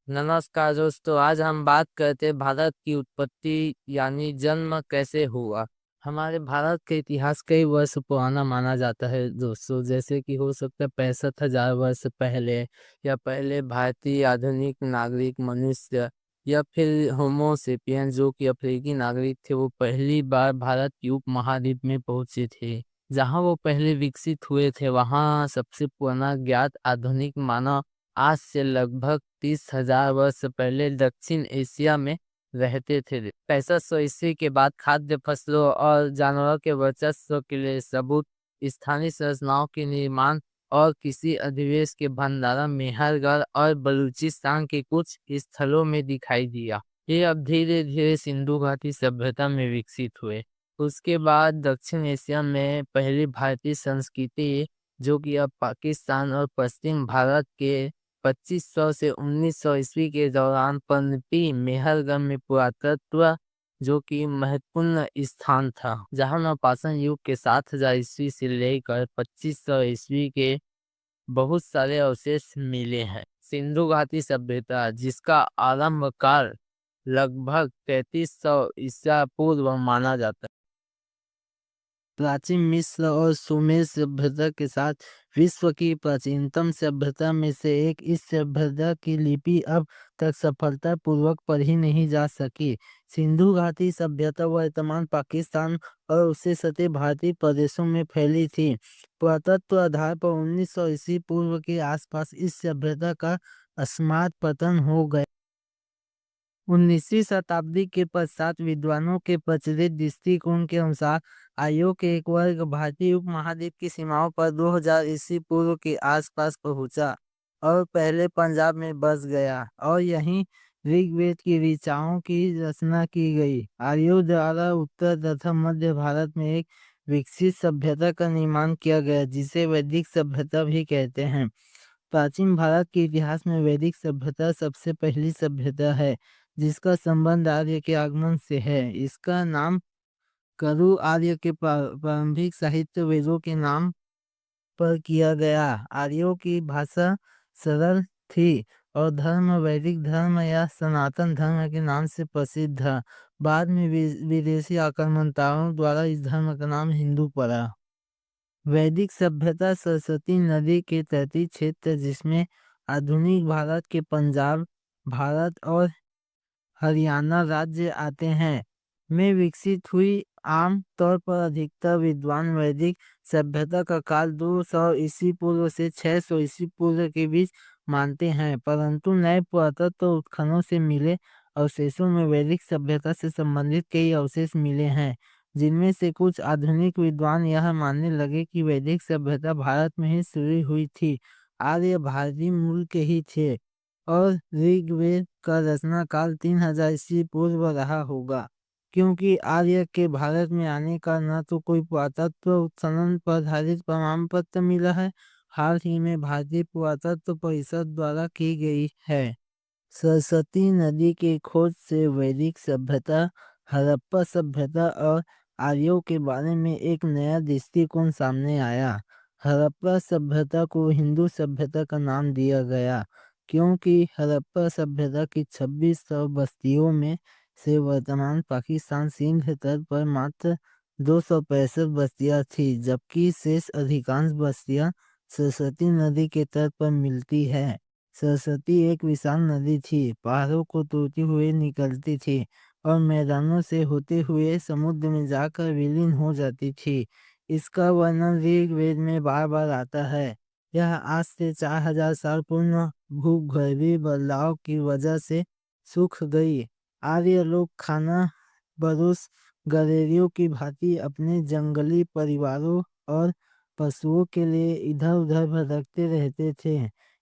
नमस्कार दोस्तों, आज हम बात करते हैं भारत की उत्पत्ति यानी जन्म कैसे हुआ। हमारे भारत का इतिहास कई वर्ष पुराना माना जाता है दोस्तों, जैसे कि हो सकता है 65,000 वर्ष पहले या पहले भारतीय आधुनिक नागरिक मनुष्य या फिर होमो सेपियन जो कि अफ्रीकी नागरिक थे, वो पहली बार भारत की उपमहाद्वीप में पहुंचे थे। जहां वो पहले विकसित हुए थे, वहां सबसे पुराना ज्ञात आधुनिक मानव आज से लगभग 30,000 वर्ष पहले दक्षिण एशिया में रहते थे। 6500 ईस्वी के बाद खाद्य फसलों और जानवरों के वर्चस्व के लिए सबूत स्थानीय संरचनाओं के निर्माण और किसी अधिवेश के भंडारा मेहरगढ़ और बलूचिस्तान के कुछ स्थलों में दिखाई दिया। ये अब धीरे धीरे सिंधु घाटी सभ्यता में विकसित हुए। उसके बाद दक्षिण एशिया में पहली भारतीय संस्कृति जो कि अब पाकिस्तान और पश्चिम भारत के 2500 से 1900 ईस्वी के दौरान पनपी मेहरगढ़ में पुरातत्व जो कि महत्वपूर्ण स्थान था, जहां नवपाषाण युग के 7000 ईस्वी से लेकर 2500 ईस्वी के बहुत सारे अवशेष मिले हैं। सिंधु घाटी सभ्यता जिसका आरंभ काल लगभग 3300 ईसा पूर्व माना जाता है, प्राचीन मिस्र और सुमेर सभ्यता के साथ विश्व की प्राचीनतम सभ्यता में से एक, इस सभ्यता की लिपि अब तक सफलतापूर्वक पढ़ी नहीं जा सकी। सिंधु घाटी सभ्यता वर्तमान पाकिस्तान और उससे सटे भारतीय प्रदेशों में फैली थी। पुरातत्व आधार पर 1900 ईस्वी पूर्व के आसपास इस सभ्यता का अस्मात् पतन हो गया। 19वीं शताब्दी के पश्चात विद्वानों के प्रचलित दृष्टिकोण के अनुसार आर्यों के एक वर्ग भारतीय उपमहाद्वीप की सीमाओं पर 2000 ईस्वी पूर्व के आसपास पहुंचा और पहले पंजाब में बस गया और यहीं ऋग्वेद की ऋचाओं की रचना की गई। आर्यों द्वारा उत्तर तथा मध्य भारत में एक विकसित सभ्यता का निर्माण किया गया जिसे वैदिक सभ्यता भी कहते हैं। प्राचीन भारत के इतिहास में वैदिक सभ्यता सबसे पहली सभ्यता है जिसका संबंध आर्य के आगमन से है। इसका नाम करु आर्य के प्रारंभिक साहित्य वेदों के नाम पर किया गया। आर्यों की भाषा सरल थी और धर्म वैदिक धर्म या सनातन धर्म के नाम से प्रसिद्ध था। बाद में विदेशी आक्रमणकारियों द्वारा इस धर्म का नाम हिंदू पड़ा। वैदिक सभ्यता सरस्वती नदी के तटीय क्षेत्र जिसमें आधुनिक भारत के पंजाब, भारत और हरियाणा राज्य आते हैं, में विकसित हुई। आम तौर पर अधिकतर विद्वान वैदिक सभ्यता का काल 200 ईस्वी पूर्व से 600 ईस्वी पूर्व के बीच मानते हैं, परंतु नए पुरातत्व उत्खननों से मिले अवशेषों में वैदिक सभ्यता से संबंधित कई अवशेष मिले हैं, जिनमें से कुछ आधुनिक विद्वान यह मानने लगे कि वैदिक सभ्यता भारत में ही शुरू हुई थी। आर्य भारतीय मूल के ही थे और ऋग्वेद का रचना काल 3000 ईस्वी पूर्व रहा होगा, क्योंकि आर्य के भारत में आने का न तो कोई पुरातत्व उत्खनन पर आधारित प्रमाण पत्र मिला है, हाल ही में भारतीय पुरातत्व परिषद द्वारा की गई है। सरस्वती नदी की खोज से वैदिक सभ्यता, हड़प्पा सभ्यता और आर्यों के बारे में एक नया दृष्टिकोण सामने आया। हड़प्पा सभ्यता को हिंदू सभ्यता का नाम दिया गया क्योंकि हड़प्पा सभ्यता की 2600 बस्तियों में से वर्तमान पाकिस्तान सिंध तट पर मात्र 265 बस्तियां थी, जबकि शेष अधिकांश बस्तियां सरस्वती नदी के तट पर मिलती है। सरस्वती एक विशाल नदी थी, पहाड़ों को तोड़ते हुए निकलती थी और मैदानों से होते हुए समुद्र में जाकर विलीन हो जाती थी। इसका वर्णन ऋग्वेद में बार बार आता है। यह आज से 4000 साल पूर्व भूगर्भीय बदलाव की वजह से सूख गई। आर्य लोग खाना बदोश गडेरियों की भांति अपने जंगली परिवारों और पशुओं के लिए इधर उधर भटकते रहते थे।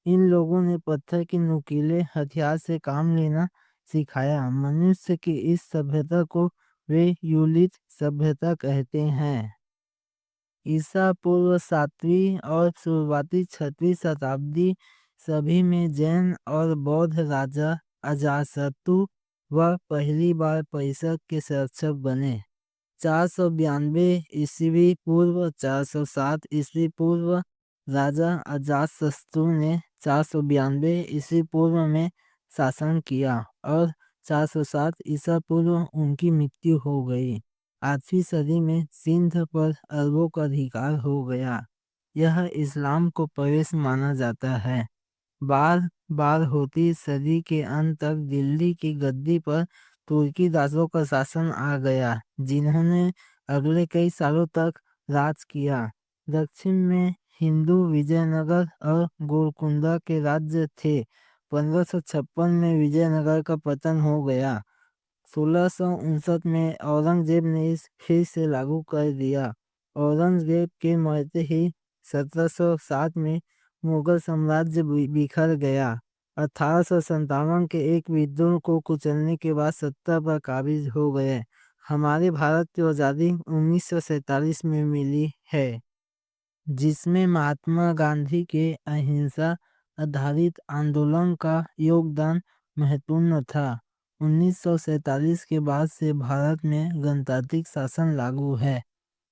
इन लोगों ने पत्थर के नुकीले हथियार से काम लेना सिखाया। मनुष्य की इस सभ्यता को वे यूलित सभ्यता कहते हैं। ईसा पूर्व 7वीं और शुरुआती 6वीं शताब्दी सभी में जैन और बौद्ध राजा अजातशत्रु वह पहली बार परिषद के संरक्षक बने। 492 ईस्वी पूर्व 407 ईस्वी पूर्व राजा अजातशत्रु ने 492 ईस्वी पूर्व में शासन किया और 407 ईसा पूर्व उनकी मृत्यु हो गई। 8वीं सदी में सिंध पर अरबों का अधिकार हो गया। यह इस्लाम को प्रवेश माना जाता है। बार बार होती सदी के अंत तक दिल्ली की गद्दी पर तुर्की दासों का शासन आ गया, जिन्होंने अगले कई सालों तक राज किया। दक्षिण में हिंदू विजयनगर और गोलकुंडा के राज्य थे। 1556 में विजयनगर का पतन हो गया। 1659 में औरंगजेब ने इस फिर से लागू कर दिया। औरंगजेब के मरते ही 1707 में मुगल साम्राज्य बिखर गया। 1857 के एक विद्रोह को कुचलने के बाद सत्ता पर काबिज हो गए। हमारे भारत की आज़ादी 1947 में मिली है, जिसमें महात्मा गांधी के अहिंसा आधारित आंदोलन का योगदान महत्वपूर्ण था। 1947 के बाद से भारत में गणतांत्रिक शासन लागू है।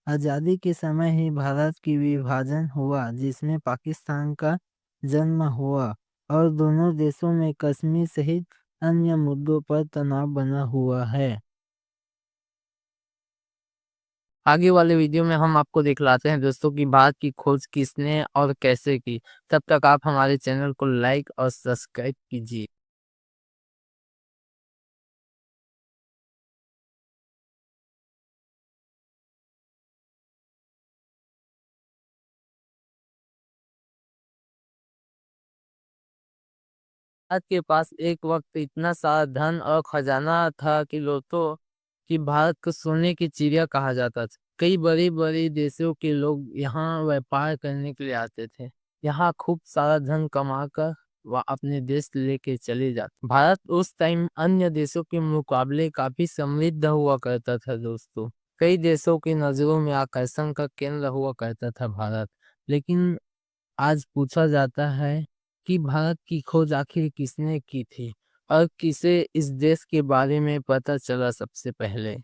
आज़ादी के समय ही भारत की विभाजन हुआ, जिसमें पाकिस्तान का जन्म हुआ और दोनों देशों में कश्मीर सहित अन्य मुद्दों पर तनाव बना हुआ है। आगे वाले वीडियो में हम आपको दिखलाते हैं दोस्तों कि भारत की खोज किसने और कैसे की। तब तक आप हमारे चैनल को लाइक और सब्सक्राइब कीजिए। भारत के पास एक वक्त इतना सारा धन और खजाना था कि लोगों कि भारत को सोने की चिड़िया कहा जाता था। कई बड़ी बड़ी देशों के लोग यहाँ व्यापार करने के लिए आते थे। यहाँ खूब सारा धन कमाकर वह अपने देश लेके चले जाते। भारत उस टाइम अन्य देशों के मुकाबले काफी समृद्ध हुआ करता था दोस्तों। कई देशों की नजरों में आकर्षण का केंद्र हुआ करता था भारत। लेकिन आज पूछा जाता है कि भारत की खोज आखिर किसने की थी और किसे इस देश के बारे में पता चला सबसे पहले।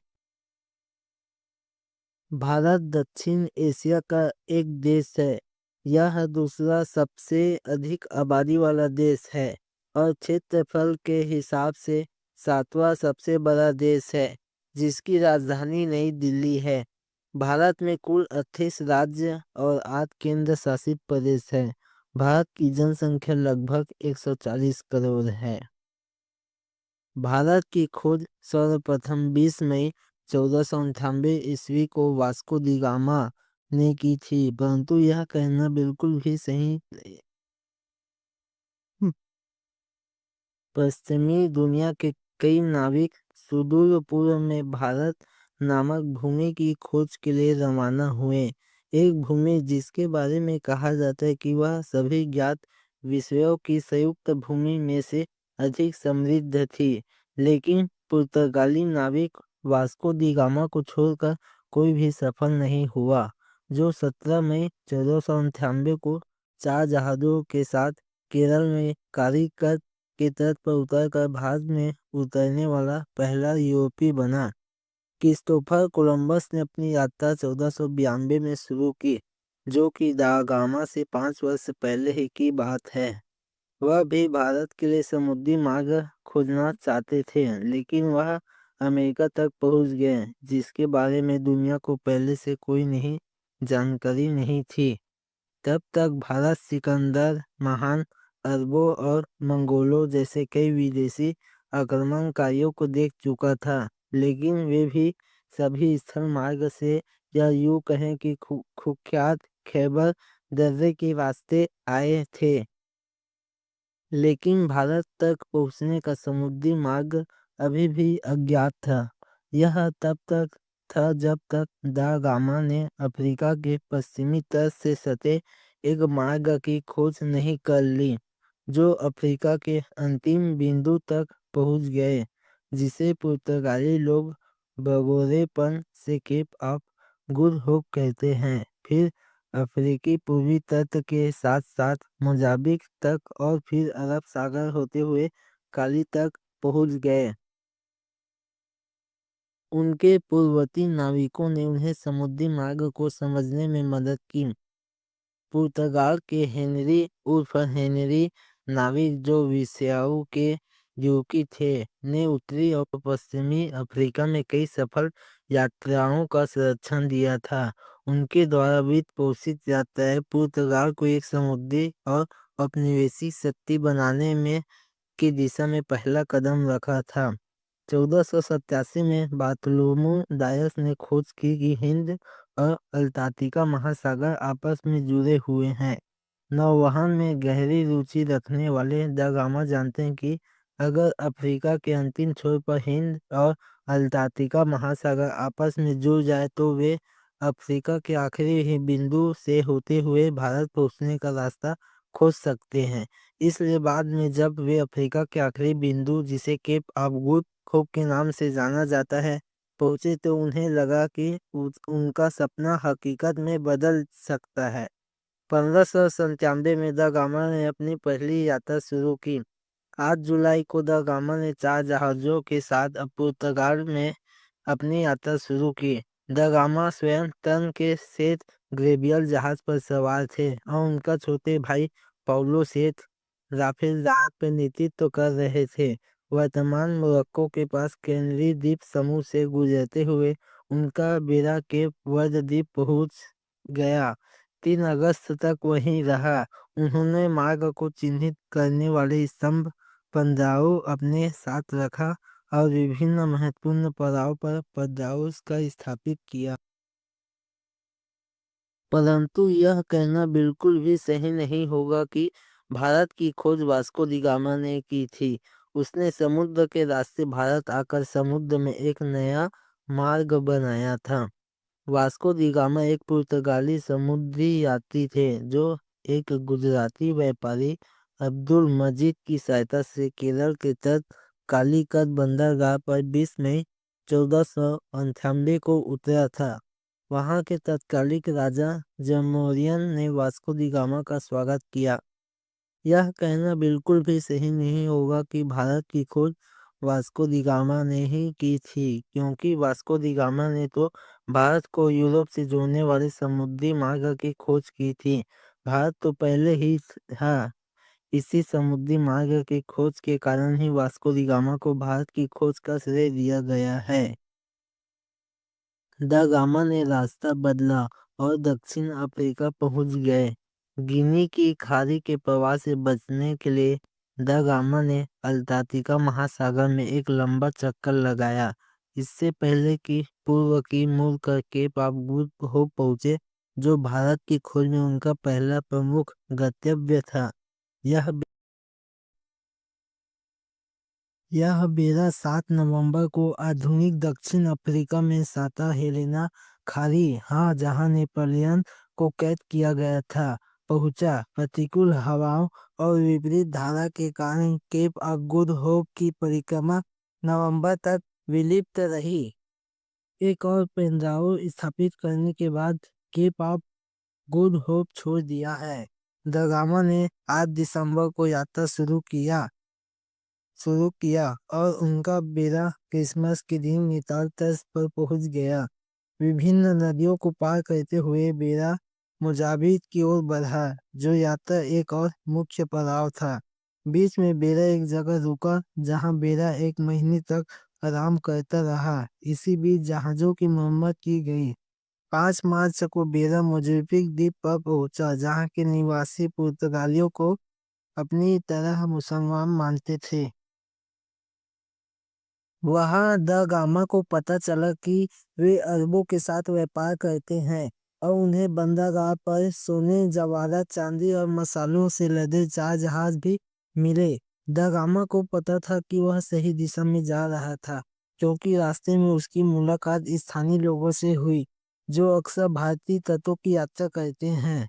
भारत दक्षिण एशिया का एक देश है। यह दूसरा सबसे अधिक आबादी वाला देश है और क्षेत्रफल के हिसाब से सातवां सबसे बड़ा देश है, जिसकी राजधानी नई दिल्ली है। भारत में कुल 38 राज्य और 8 केंद्र शासित प्रदेश हैं। भारत की जनसंख्या लगभग 140 करोड़ है। भारत की खोज सर्वप्रथम 20 मई 1498 ईस्वी को वास्को दी गामा ने की थी, परंतु यह कहना बिल्कुल भी सही पश्चिमी दुनिया के कई नाविक सुदूर पूर्व में भारत नामक भूमि की खोज के लिए रवाना हुए। एक भूमि जिसके बारे में कहा जाता है कि वह सभी ज्ञात विषयों की संयुक्त भूमि में से अधिक समृद्ध थी। लेकिन पुर्तगाली नाविक वास्को दी गामा को छोड़कर कोई भी सफल नहीं हुआ, जो 17 मई 1498 को 4 जहाजों के साथ केरल में कालीकट के तट पर उतरकर भारत में उतरने वाला पहला यूरोपीय बना। क्रिस्टोफर कोलंबस ने अपनी यात्रा 1492 में शुरू की, जो कि दा गामा से 5 वर्ष पहले ही की बात है। वह भी भारत के लिए समुद्री मार्ग खोजना चाहते थे, लेकिन वह अमेरिका तक पहुंच गए, जिसके बारे में दुनिया को पहले से कोई नहीं जानकारी नहीं थी। तब तक भारत सिकंदर महान, अरबों और मंगोलों जैसे कई विदेशी आक्रमणकारियों को देख चुका था, लेकिन वे भी सभी स्थल मार्ग से या यूं कहें कि कुख्यात खैबर दर्रे के रास्ते आए थे। लेकिन भारत तक पहुंचने का समुद्री मार्ग अभी भी अज्ञात था। यह तब तक था जब तक दा गामा ने अफ्रीका के पश्चिमी तट से सटे एक मार्ग की खोज नहीं कर ली, जो अफ्रीका के अंतिम बिंदु तक पहुंच गए, जिसे पुर्तगाली लोग भगोड़ेपन से केप ऑफ गुड होप कहते हैं। फिर अफ्रीकी पूर्वी तट के साथ साथ मोजाम्बिक तक और फिर अरब सागर होते हुए काली तक पहुंच गए। उनके पूर्ववर्ती नाविकों ने उन्हें समुद्री मार्ग को समझने में मदद की। पुर्तगाल के हेनरी उर्फ हेनरी नाविक जो विस्याऊ के यूरोपी थे ने उत्तरी और पश्चिमी अफ्रीका में कई सफल यात्राओं का संरक्षण दिया था। उनके द्वारा वित्त पोषित यात्राएं पुर्तगाल को एक समुद्री और औपनिवेशिक शक्ति बनाने में की दिशा में पहला कदम रखा था। 1487 में बार्थोलोमू डायस ने खोज की कि हिंद और अंटार्कटिका महासागर आपस में जुड़े हुए हैं। नौवहन में गहरी रुचि रखने वाले दा गामा जानते हैं कि अगर अफ्रीका के अंतिम छोर पर हिंद और अंटार्कटिका महासागर आपस में जुड़ जाए तो वे अफ्रीका के आखिरी ही बिंदु से होते हुए भारत पहुंचने का रास्ता खोज सकते हैं। इसलिए बाद में जब वे अफ्रीका के आखिरी बिंदु जिसे केप ऑफ गुड होप के नाम से जाना जाता है पहुंचे तो उन्हें लगा कि उनका सपना हकीकत में बदल सकता है। 1597 में दा गामा ने अपनी पहली यात्रा शुरू की। 8 जुलाई को दा गामा ने 4 जहाजों के साथ पुर्तगाल में अपनी यात्रा शुरू की। दा गामा स्वयं टर्न के सेठ ग्रेबियल जहाज पर सवार थे और उनका छोटे भाई पाउलो सेठ राफेल जहाज पर नेतृत्व कर रहे थे। वर्तमान मोरक्को के पास कैनरी द्वीप समूह से गुजरते हुए उनका बेड़ा केप वर्द द्वीप पहुंच गया। 3 अगस्त तक वहीं रहा। उन्होंने मार्ग को चिन्हित करने वाले स्तंभ पंद्राव अपने साथ रखा और विभिन्न महत्वपूर्ण पड़ाव पर पदराव का स्थापित किया। परंतु यह कहना बिल्कुल भी सही नहीं होगा कि भारत की खोज वास्को डी गामा ने की थी। उसने समुद्र के रास्ते भारत आकर समुद्र में एक नया मार्ग बनाया था। वास्को डी गामा एक पुर्तगाली समुद्री यात्री थे जो एक गुजराती व्यापारी अब्दुल मजीद की सहायता से केरल के तट कालीकट बंदरगाह पर 20 मई 1498 को उतरा था। वहां के तत्कालिक राजा जमोरियन ने वास्को डी गामा का स्वागत किया। यह कहना बिल्कुल भी सही नहीं होगा कि भारत की खोज वास्को डी गामा ने ही की थी, क्योंकि वास्को डी गामा ने तो भारत को यूरोप से जोड़ने वाले समुद्री मार्ग की खोज की थी। भारत तो पहले ही था। इसी समुद्री मार्ग की खोज के कारण ही वास्को डी गामा को भारत की खोज का श्रेय दिया गया है। दा गामा ने रास्ता बदला और दक्षिण अफ्रीका पहुंच गए। गिनी की खाड़ी के प्रवाह से बचने के लिए दा गामा ने अंटार्कटिका महासागर में एक लंबा चक्कर लगाया। इससे पहले कि पूर्व की मुड़ कर केप ऑफ गुड होप पहुंचे, जो भारत की खोज में उनका पहला प्रमुख गंतव्य था। यह यह बेड़ा 7 नवंबर को आधुनिक दक्षिण अफ्रीका में साता हेलेना खाड़ी, जहां नेपोलियन को कैद किया गया था, पहुंचा। प्रतिकूल हवाओं और विपरीत धारा के कारण केप ऑफ गुड होप की परिक्रमा नवंबर तक विलंबित रही। एक और पेंदाओ स्थापित करने के बाद केप ऑफ गुड होप छोड़ दिया है। दा गामा ने 8 दिसंबर को यात्रा शुरू किया और उनका बेड़ा क्रिसमस के दिन निताल तट पर पहुंच गया। विभिन्न नदियों को पार करते हुए बेड़ा मोजाम्बिक की ओर बढ़ा, जो यात्रा एक और मुख्य पड़ाव था। बीच में बेड़ा एक जगह रुका जहां बेड़ा 1 महीने तक आराम करता रहा। इसी बीच जहाजों की मरम्मत की गई। 5 मार्च को बेड़ा मोजाम्बिक द्वीप पर पहुंचा, जहां के निवासी पुर्तगालियों को अपनी तरह मुसलमान मानते थे। वहां दा गामा को पता चला कि वे अरबों के साथ व्यापार करते हैं और उन्हें बंदरगाह पर सोने, जवाहरात, चांदी और मसालों से लदे 4 जहाज भी मिले। दा गामा को पता था कि वह सही दिशा में जा रहा था, क्योंकि रास्ते में उसकी मुलाकात स्थानीय लोगों से हुई, जो अक्सर भारतीय तटों की यात्रा करते हैं।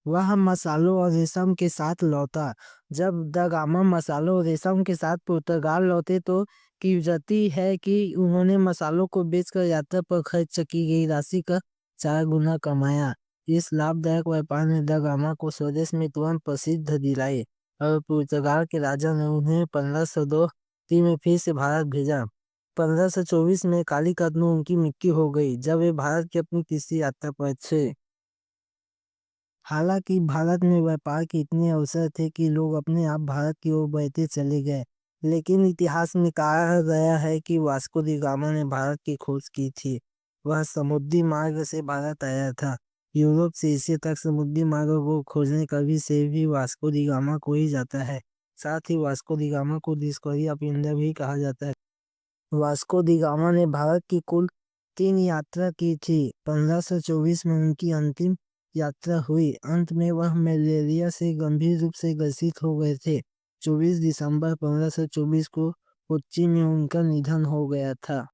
वह मसालों और रेशम के साथ लौटा। जब दा गामा मसालों और रेशम के साथ पुर्तगाल लौटे तो किवदंती है कि उन्होंने मसालों को बेचकर यात्रा पर खर्च की गई राशि का 4 गुना कमाया। इस लाभदायक व्यापार ने दा गामा को स्वदेश में तुरंत प्रसिद्ध दिलाई और पुर्तगाल के राजा ने उन्हें 1502 में फिर से भारत भेजा। 1524 में कालीकट में उनकी मृत्यु हो गई, जब वे भारत की अपनी तीसरी यात्रा पर थे। हालांकि भारत में व्यापार के इतने अवसर थे कि लोग अपने आप भारत की ओर बढ़ते चले गए, लेकिन इतिहास में कहा गया है कि वास्को डी गामा ने भारत की खोज की थी। वह समुद्री मार्ग से भारत आया था। यूरोप से एशिया तक समुद्री मार्ग को खोजने का भी श्रेय भी वास्को डी गामा को ही जाता है। साथ ही वास्को डी गामा को डिस्कवरी ऑफ इंडिया भी कहा जाता है। वास्को डी गामा ने भारत की कुल 3 यात्रा की थी। 1524 में उनकी अंतिम यात्रा हुई। अंत में वह मलेरिया से गंभीर रूप से ग्रसित हो गए थे। 24 दिसंबर 1524 को कोच्चि में उनका निधन हो गया था।